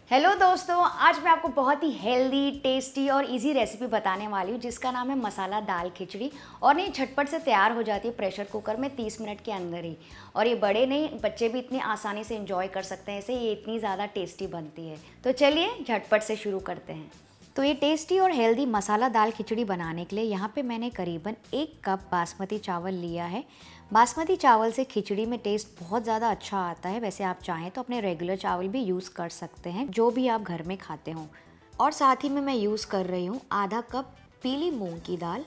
Hello दोस्तों, आज मैं आपको बहुत ही हेल्दी, टेस्टी और इजी रेसिपी बताने वाली हूँ जिसका नाम है मसाला दाल खिचड़ी। और ये झटपट से तैयार हो जाती है प्रेशर कुकर में 30 मिनट के अंदर ही। और ये बड़े नहीं, बच्चे भी इतनी आसानी से एंजॉय कर सकते हैं इसे। ये इतनी ज़्यादा टेस्टी बनती है। तो चलिए झटपट से शुरू करते हैं। तो ये टेस्टी और हेल्दी मसाला दाल खिचड़ी बनाने के लिए यहाँ पे मैंने करीबन 1 कप बासमती चावल लिया है। बासमती चावल से खिचड़ी में टेस्ट बहुत ज़्यादा अच्छा आता है। वैसे आप चाहें तो अपने रेगुलर चावल भी यूज़ कर सकते हैं, जो भी आप घर में खाते हो। और साथ ही में मैं यूज़ कर रही हूँ आधा कप पीली मूंग की दाल,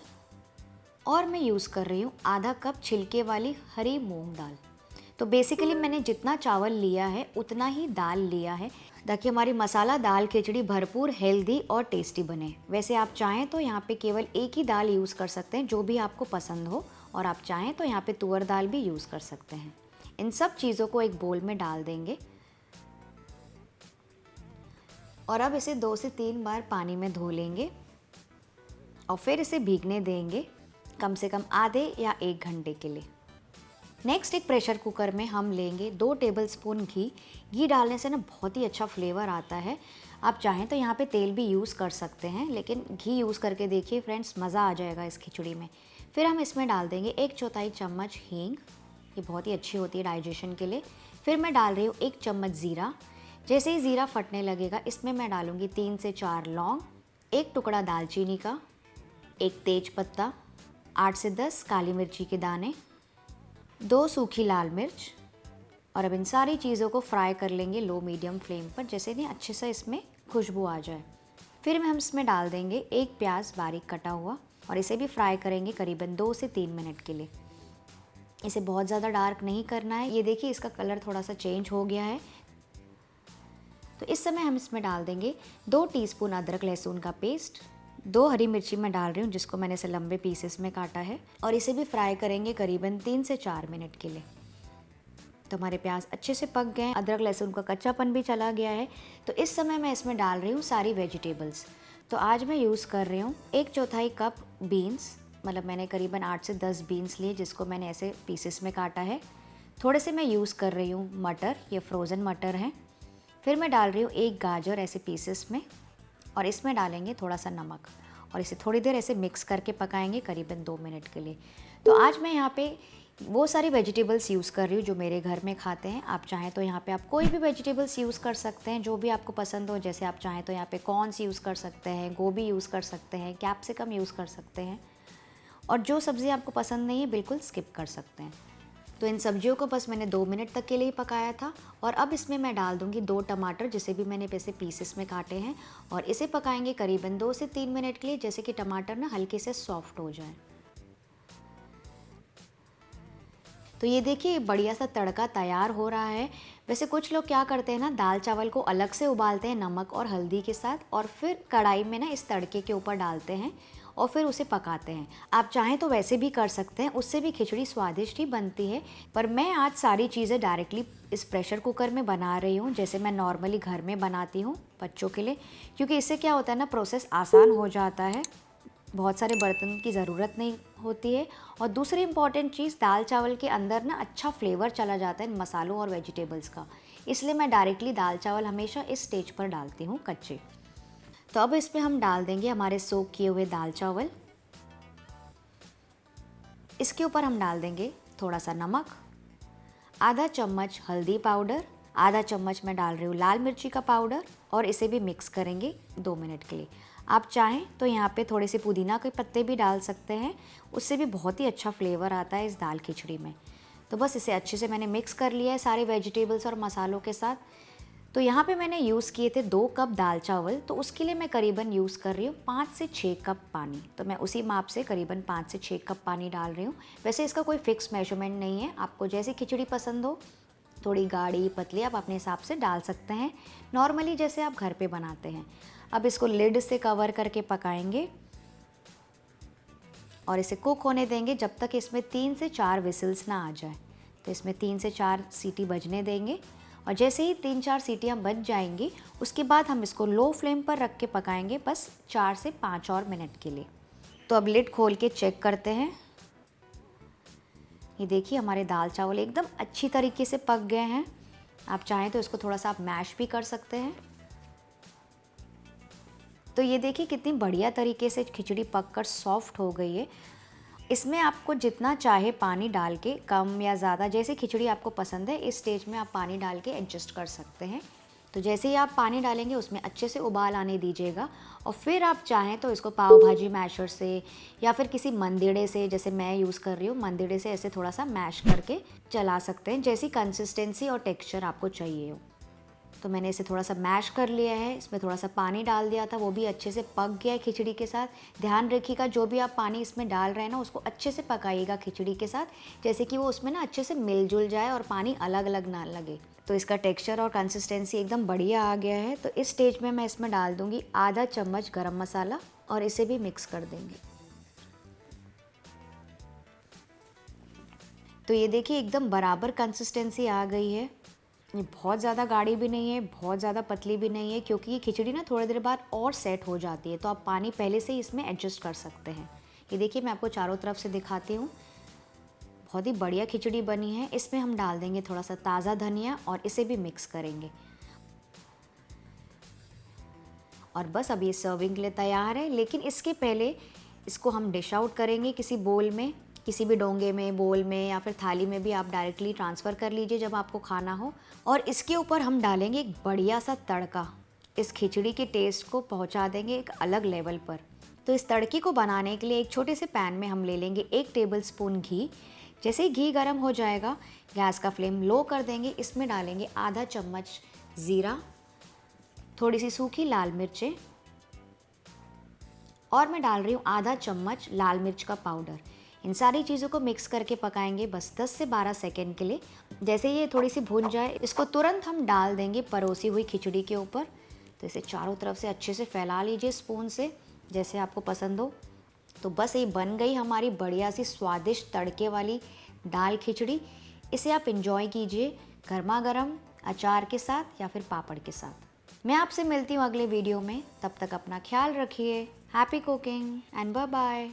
और मैं यूज़ कर रही हूँ आधा कप छिलके वाली हरी मूंग दाल। तो बेसिकली मैंने जितना चावल लिया है उतना ही दाल लिया है, ताकि हमारी मसाला दाल खिचड़ी भरपूर हेल्दी और टेस्टी बने। वैसे आप चाहें तो यहाँ पे केवल एक ही दाल यूज़ कर सकते हैं, जो भी आपको पसंद हो। और आप चाहें तो यहाँ पे तुअर दाल भी यूज़ कर सकते हैं। इन सब चीज़ों को एक बोल में डाल देंगे और अब इसे 2 से 3 बार पानी में धो लेंगे और फिर इसे भीगने देंगे कम से कम आधे या 1 घंटे के लिए। नेक्स्ट एक प्रेशर कुकर में हम लेंगे 2 टेबलस्पून घी। घी डालने से ना बहुत ही अच्छा फ्लेवर आता है। आप चाहें तो यहाँ पे तेल भी यूज़ कर सकते हैं, लेकिन घी यूज़ करके देखिए फ्रेंड्स, मज़ा आ जाएगा इस खिचड़ी में। फिर हम इसमें डाल देंगे 1/4 चम्मच हींग। ये बहुत ही अच्छी होती है डाइजेशन के लिए। फिर मैं डाल रही हूँ 1 चम्मच ज़ीरा। जैसे ही ज़ीरा फटने लगेगा, इसमें मैं डालूँगी 3 से 4 लौंग, 1 टुकड़ा दालचीनी का, 1 तेज पत्ता, 8 से 10 काली मिर्ची के दाने, 2 सूखी लाल मिर्च। और अब इन सारी चीज़ों को फ्राई कर लेंगे लो मीडियम फ्लेम पर, जैसे नहीं अच्छे से इसमें खुशबू आ जाए। फिर हम इसमें डाल देंगे 1 प्याज बारीक कटा हुआ, और इसे भी फ्राई करेंगे करीबन 2 से 3 मिनट के लिए। इसे बहुत ज़्यादा डार्क नहीं करना है। ये देखिए इसका कलर थोड़ा सा चेंज हो गया है। तो इस समय हम इसमें डाल देंगे 2 टीस्पून अदरक लहसुन का पेस्ट, 2 हरी मिर्ची मैं डाल रही हूँ जिसको मैंने इसे लंबे पीसेस में काटा है, और इसे भी फ्राई करेंगे करीबन 3 से 4 मिनट के लिए। तो हमारे प्याज अच्छे से पक गए हैं, अदरक लहसुन का कच्चापन भी चला गया है। तो इस समय मैं इसमें डाल रही हूँ सारी वेजिटेबल्स। तो आज मैं यूज़ कर रही हूँ 1/4 कप बीन्स, मतलब मैंने करीबन 8 से 10 बीन्स लिए जिसको मैंने ऐसे पीसेस में काटा है। थोड़े से मैं यूज़ कर रही हूँ मटर, ये फ्रोज़न मटर हैं। फिर मैं डाल रही हूँ 1 गाजर ऐसे पीसेस में, और इसमें डालेंगे थोड़ा सा नमक, और इसे थोड़ी देर ऐसे मिक्स करके पकाएंगे करीबन 2 मिनट के लिए। तो आज मैं यहाँ पे वो सारी वेजिटेबल्स यूज़ कर रही हूँ जो मेरे घर में खाते हैं। आप चाहें तो यहाँ पे आप कोई भी वेजिटेबल्स यूज़ कर सकते हैं, जो भी आपको पसंद हो। जैसे आप चाहें तो यहाँ पे कॉर्न्स यूज़ कर सकते हैं, गोभी यूज़ कर सकते हैं, कैप्सिकम यूज़ कर सकते हैं, और जो सब्ज़ी आपको पसंद नहीं है बिल्कुल स्किप कर सकते हैं। तो इन सब्जियों को बस मैंने 2 मिनट तक के लिए पकाया था। और अब इसमें मैं डाल दूंगी 2 टमाटर, जिसे भी मैंने वैसे पीसेस में काटे हैं, और इसे पकाएंगे करीबन 2 से 3 मिनट के लिए, जैसे कि टमाटर ना हल्के से सॉफ्ट हो जाए। तो ये देखिए बढ़िया सा तड़का तैयार हो रहा है। वैसे कुछ लोग क्या करते हैं ना, दाल चावल को अलग से उबालते हैं नमक और हल्दी के साथ, और फिर कढ़ाई में ना इस तड़के के ऊपर डालते हैं और फिर उसे पकाते हैं। आप चाहें तो वैसे भी कर सकते हैं, उससे भी खिचड़ी स्वादिष्ट ही बनती है। पर मैं आज सारी चीज़ें डायरेक्टली इस प्रेशर कुकर में बना रही हूँ, जैसे मैं नॉर्मली घर में बनाती हूँ बच्चों के लिए, क्योंकि इससे क्या होता है ना, प्रोसेस आसान हो जाता है, बहुत सारे बर्तन की ज़रूरत नहीं होती है। और दूसरी इम्पॉर्टेंट चीज़, दाल चावल के अंदर ना अच्छा फ्लेवर चला जाता है इन मसालों और वेजिटेबल्स का, इसलिए मैं डायरेक्टली दाल चावल हमेशा इस स्टेज पर डालती हूँ कच्चे। तो अब इस पर हम डाल देंगे हमारे सोक किए हुए दाल चावल। इसके ऊपर हम डाल देंगे थोड़ा सा नमक, आधा चम्मच हल्दी पाउडर, आधा चम्मच मैं डाल रही हूँ लाल मिर्ची का पाउडर, और इसे भी मिक्स करेंगे 2 मिनट के लिए। आप चाहें तो यहाँ पे थोड़े से पुदीना के पत्ते भी डाल सकते हैं, उससे भी बहुत ही अच्छा फ्लेवर आता है इस दाल खिचड़ी में। तो बस इसे अच्छे से मैंने मिक्स कर लिया है सारे वेजिटेबल्स और मसालों के साथ। तो यहाँ पे मैंने यूज़ किए थे 2 कप दाल चावल, तो उसके लिए मैं करीबन यूज़ कर रही हूँ 5 से 6 कप पानी। तो मैं उसी माप से करीबन 5 से 6 कप पानी डाल रही हूँ। वैसे इसका कोई फिक्स मेजरमेंट नहीं है, आपको जैसी खिचड़ी पसंद हो, थोड़ी गाढ़ी पतली, आप अपने हिसाब से डाल सकते हैं, नॉर्मली जैसे आप घर पे बनाते हैं। अब इसको लिड से कवर करके पकाएंगे और इसे कुक होने देंगे जब तक इसमें 3 से 4 विसिल्स ना आ जाए। तो इसमें 3 से 4 सीटी बजने देंगे, और जैसे ही 3-4 सीटियाँ बज जाएंगी उसके बाद हम इसको लो फ्लेम पर रख के पकाएंगे बस 4 से 5 और मिनट के लिए। तो अब लिड खोल के चेक करते हैं। ये देखिए हमारे दाल चावल एकदम अच्छी तरीके से पक गए हैं। आप चाहें तो इसको थोड़ा सा आप मैश भी कर सकते हैं। तो ये देखिए कितनी बढ़िया तरीके से खिचड़ी पककर सॉफ्ट हो गई है। इसमें आपको जितना चाहे पानी डाल के, कम या ज़्यादा जैसे खिचड़ी आपको पसंद है, इस स्टेज में आप पानी डाल के एडजस्ट कर सकते हैं। तो जैसे ही आप पानी डालेंगे उसमें अच्छे से उबाल आने दीजिएगा और फिर आप चाहें तो इसको पाव भाजी मैशर से या फिर किसी मंदिड़े से, जैसे मैं यूज़ कर रही हूँ, मंदिड़े से ऐसे थोड़ा सा मैश करके चला सकते हैं, जैसी कंसिस्टेंसी और टेक्सचर आपको चाहिए हो। तो मैंने इसे थोड़ा सा मैश कर लिया है, इसमें थोड़ा सा पानी डाल दिया था, वो भी अच्छे से पक गया है खिचड़ी के साथ। ध्यान रखिएगा जो भी आप पानी इसमें डाल रहे हैं ना, उसको अच्छे से पकाइएगा खिचड़ी के साथ, जैसे कि वो उसमें ना अच्छे से मिलजुल जाए और पानी अलग अलग ना लगे। तो इसका टेक्सचर और कंसिस्टेंसी एकदम बढ़िया आ गया है। तो इस स्टेज में मैं इसमें डाल दूँगी आधा चम्मच गरम मसाला और इसे भी मिक्स कर देंगे। तो ये देखिए एकदम बराबर कंसिस्टेंसी आ गई है। ये बहुत ज़्यादा गाढ़ी भी नहीं है, बहुत ज़्यादा पतली भी नहीं है, क्योंकि ये खिचड़ी ना थोड़ी देर बाद और सेट हो जाती है, तो आप पानी पहले से ही इसमें एडजस्ट कर सकते हैं। ये देखिए मैं आपको चारों तरफ से दिखाती हूँ, बहुत ही बढ़िया खिचड़ी बनी है। इसमें हम डाल देंगे थोड़ा सा ताज़ा धनिया और इसे भी मिक्स करेंगे। और बस अब ये सर्विंग के लिए तैयार है, लेकिन इसके पहले इसको हम डिश आउट करेंगे किसी बोल में, किसी भी डोंगे में, बोल में या फिर थाली में भी आप डायरेक्टली ट्रांसफ़र कर लीजिए जब आपको खाना हो। और इसके ऊपर हम डालेंगे एक बढ़िया सा तड़का, इस खिचड़ी के टेस्ट को पहुंचा देंगे एक अलग लेवल पर। तो इस तड़के को बनाने के लिए एक छोटे से पैन में हम ले लेंगे 1 टेबलस्पून घी। जैसे ही घी गर्म हो जाएगा, गैस का फ्लेम लो कर देंगे। इसमें डालेंगे आधा चम्मच ज़ीरा, थोड़ी सी सूखी लाल मिर्चें और मैं डाल रही हूँ आधा चम्मच लाल मिर्च का पाउडर। इन सारी चीज़ों को मिक्स करके पकाएंगे बस 10 से 12 सेकेंड के लिए। जैसे ये थोड़ी सी भुन जाए, इसको तुरंत हम डाल देंगे परोसी हुई खिचड़ी के ऊपर। तो इसे चारों तरफ से अच्छे से फैला लीजिए स्पून से, जैसे आपको पसंद हो। तो बस ये बन गई हमारी बढ़िया सी स्वादिष्ट तड़के वाली दाल खिचड़ी। इसे आप इंजॉय कीजिए गर्मा गर्म अचार के साथ या फिर पापड़ के साथ। मैं आपसे मिलती हूँ अगले वीडियो में, तब तक अपना ख्याल रखिए। Happy cooking and bye bye.